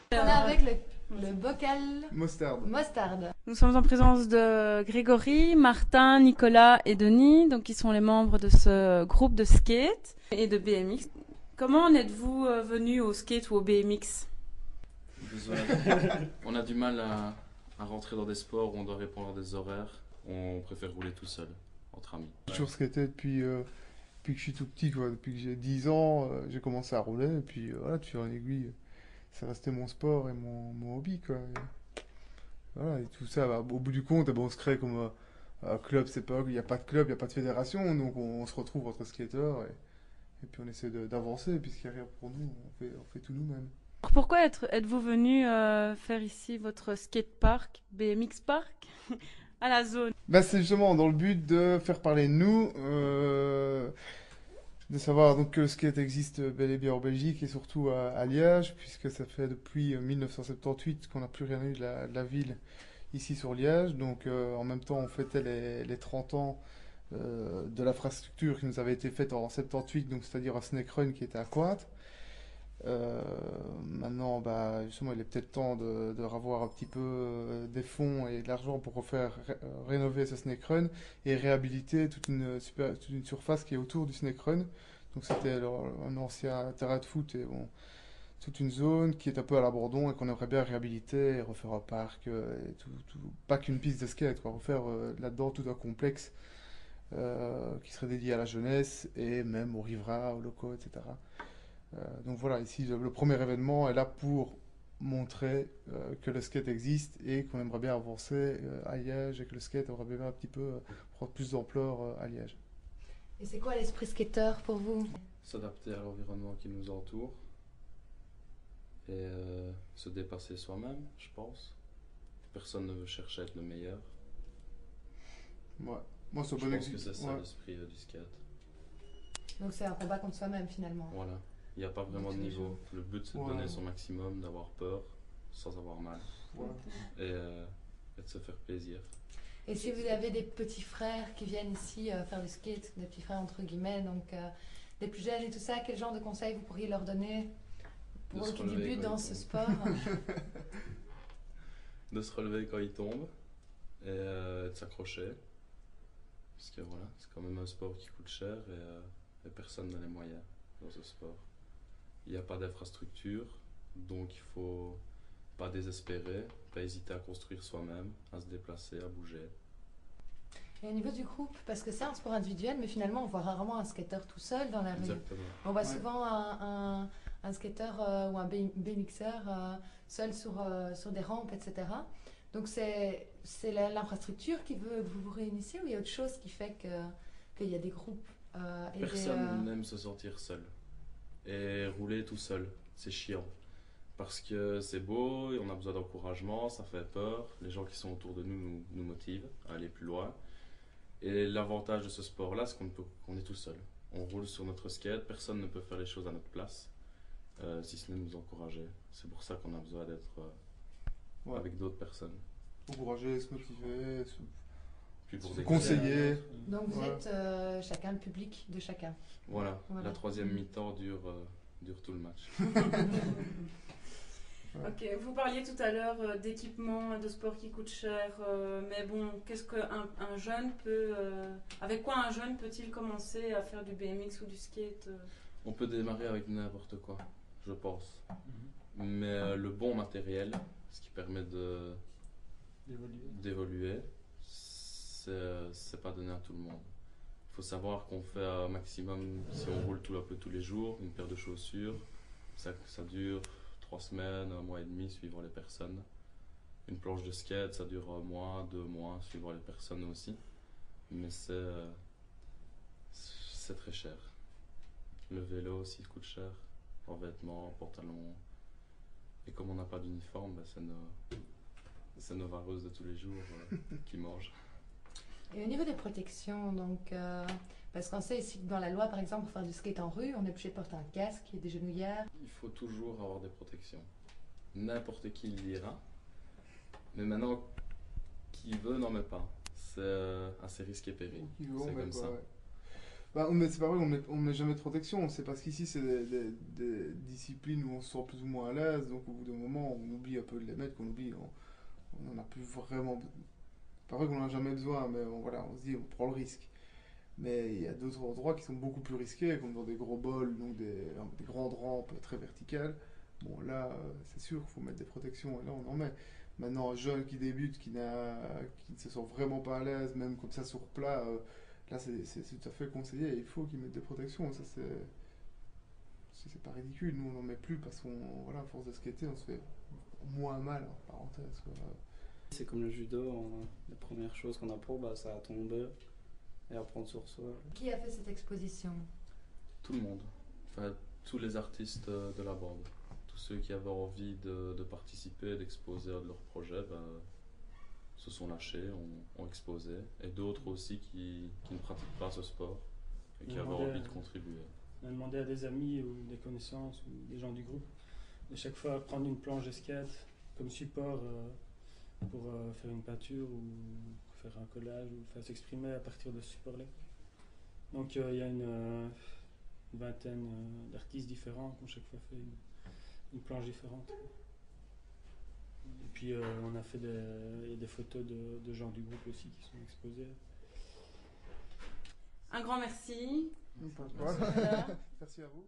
On est avec le bocal Mostarde. Nous sommes en présence de Grégory, Martin, Nicolas et Denis, donc qui sont les membres de ce groupe de skate et de BMX. Comment en êtes-vous venus au skate ou au BMX? On a du mal à rentrer dans des sports où on doit répondre à des horaires. On préfère rouler tout seul, entre amis. J'ai toujours skaté depuis que je suis tout petit, quoi. Depuis que j'ai 10 ans, j'ai commencé à rouler. Et puis voilà, de fil en aiguille, ça restait mon sport et mon hobby, quoi. Et, voilà, et tout ça, bah, au bout du compte, on se crée comme un club. C'est pas, il n'y a pas de club, il n'y a pas de fédération. Donc on se retrouve entre skateurs et puis on essaie d'avancer. Puisqu'il n'y a rien pour nous, on fait tout nous-mêmes. Pourquoi êtes-vous venu faire ici votre skatepark, BMX Park, à la zone? Bah, c'est justement dans le but de faire parler de nous, de savoir donc que le skate existe bel et bien en Belgique et surtout à Liège, puisque ça fait depuis 1978 qu'on n'a plus rien eu de la ville ici sur Liège. Donc en même temps, on fêtait les 30 ans de l'infrastructure qui nous avait été faite en 78, donc c'est-à-dire un snake run qui était à Cointe. Maintenant, bah, justement, il est peut-être temps de revoir un petit peu des fonds et de l'argent pour refaire rénover ce snake run et réhabiliter toute une surface qui est autour du snake run. Donc c'était un ancien terrain de foot et bon, toute une zone qui est un peu à l'abandon et qu'on aimerait bien réhabiliter et refaire un parc et pas qu'une piste de skate, quoi, refaire là-dedans tout un complexe qui serait dédié à la jeunesse et même aux riverains, aux locaux, etc. Donc voilà, ici le premier événement est là pour montrer que le skate existe et qu'on aimerait bien avancer à Liège et que le skate aimerait bien un petit peu prendre plus d'ampleur à Liège. Et c'est quoi l'esprit skater pour vous? S'adapter à l'environnement qui nous entoure et se dépasser soi-même, je pense. Personne ne veut chercher à être le meilleur. Ouais. Moi, Je pense que c'est ça l'esprit du skate. Donc c'est un combat contre soi-même finalement. Voilà. Il n'y a pas vraiment de niveau. Le but, c'est de donner son maximum, d'avoir peur sans avoir mal. Et de se faire plaisir. Et si vous avez des petits frères qui viennent ici faire du skate, des petits frères entre guillemets, donc des plus jeunes et tout ça, quel genre de conseils vous pourriez leur donner pour qu'ils débutent dans ce sport? De se relever quand ils tombent et de s'accrocher. Parce que voilà, c'est quand même un sport qui coûte cher et personne n'a les moyens dans ce sport. Il n'y a pas d'infrastructure, donc il faut pas désespérer, pas hésiter à construire soi-même, à se déplacer, à bouger. Et au niveau du groupe, parce que c'est un sport individuel, mais finalement on voit rarement un skateur tout seul dans la rue. Exactement. On voit souvent un skateur ou un BMXer seul sur des rampes, etc. Donc c'est l'infrastructure qui veut que vous vous réunissiez ou il y a autre chose qui fait qu'il y a des groupes Personne n'aime se sentir seul. Et rouler tout seul, c'est chiant. Parce que c'est beau, et on a besoin d'encouragement, ça fait peur. Les gens qui sont autour de nous motivent à aller plus loin. Et l'avantage de ce sport-là, c'est qu'on est tout seul. On roule sur notre skate, personne ne peut faire les choses à notre place, si ce n'est nous encourager. C'est pour ça qu'on a besoin d'être avec d'autres personnes. Encourager, se motiver, se conseiller. Donc vous êtes chacun le public de chacun. Voilà. La troisième mi-temps dure tout le match. Ok, vous parliez tout à l'heure d'équipements, de sport qui coûtent cher, mais bon, qu'est-ce qu'un jeune peut, avec quoi un jeune peut-il commencer à faire du BMX ou du skate? On peut démarrer avec n'importe quoi, je pense. Mais le bon matériel, ce qui permet d'évoluer, c'est pas donné à tout le monde. Il faut savoir qu'on fait un maximum, si on roule un peu tous les jours, une paire de chaussures, ça dure 3 semaines, 1 mois et demi, suivant les personnes. Une planche de skate, ça dure 1 mois, 2 mois, suivant les personnes aussi. Mais c'est très cher. Le vélo aussi coûte cher, en vêtements, en pantalons. Et comme on n'a pas d'uniforme, c'est nos vareuses de tous les jours qui mangent. Et au niveau des protections, donc, parce qu'on sait ici que dans la loi, par exemple, pour faire du skate en rue, on est obligé de porter un casque et des genouillères. Il faut toujours avoir des protections. N'importe qui le dira. Mais maintenant, qui veut n'en met pas. C'est assez risqué péril. C'est comme ça. Bah, c'est pas vrai, on met jamais de protection. C'est parce qu'ici, c'est des disciplines où on se sent plus ou moins à l'aise. Donc, au bout d'un moment, on oublie un peu de les mettre, on en a plus vraiment. C'est pas vrai qu'on en a jamais besoin, mais voilà, on se dit, on prend le risque. Mais il y a d'autres endroits qui sont beaucoup plus risqués, comme dans des gros bols, donc des grandes rampes très verticales. Bon, là, c'est sûr qu'il faut mettre des protections, et là, on en met. Maintenant, un jeune qui débute, qui ne se sent vraiment pas à l'aise, même comme ça sur plat, là, c'est tout à fait conseillé. Il faut qu'il mette des protections. Ça, c'est pas ridicule. Nous, on n'en met plus parce qu'on, voilà, à force de skater, on se fait moins mal, en parenthèse, quoi. C'est comme le judo, la première chose qu'on apprend, bah, c'est à tomber et à prendre sur soi. Qui a fait cette exposition? Tout le monde, enfin tous les artistes de la bande, tous ceux qui avaient envie de participer, d'exposer de leur projet, se sont lâchés, ont exposé, et d'autres aussi qui ne pratiquent pas ce sport et qui avaient envie de contribuer. On a demandé à des amis ou des connaissances ou des gens du groupe de chaque fois prendre une planche de skate comme support pour faire une peinture ou faire un collage ou faire s'exprimer à partir de ce support-là. Donc il y a une vingtaine d'artistes différents qui ont chaque fois fait une planche différente. Et puis on a fait il y a des photos de gens du groupe aussi qui sont exposés. Un grand merci. Voilà. Merci à vous.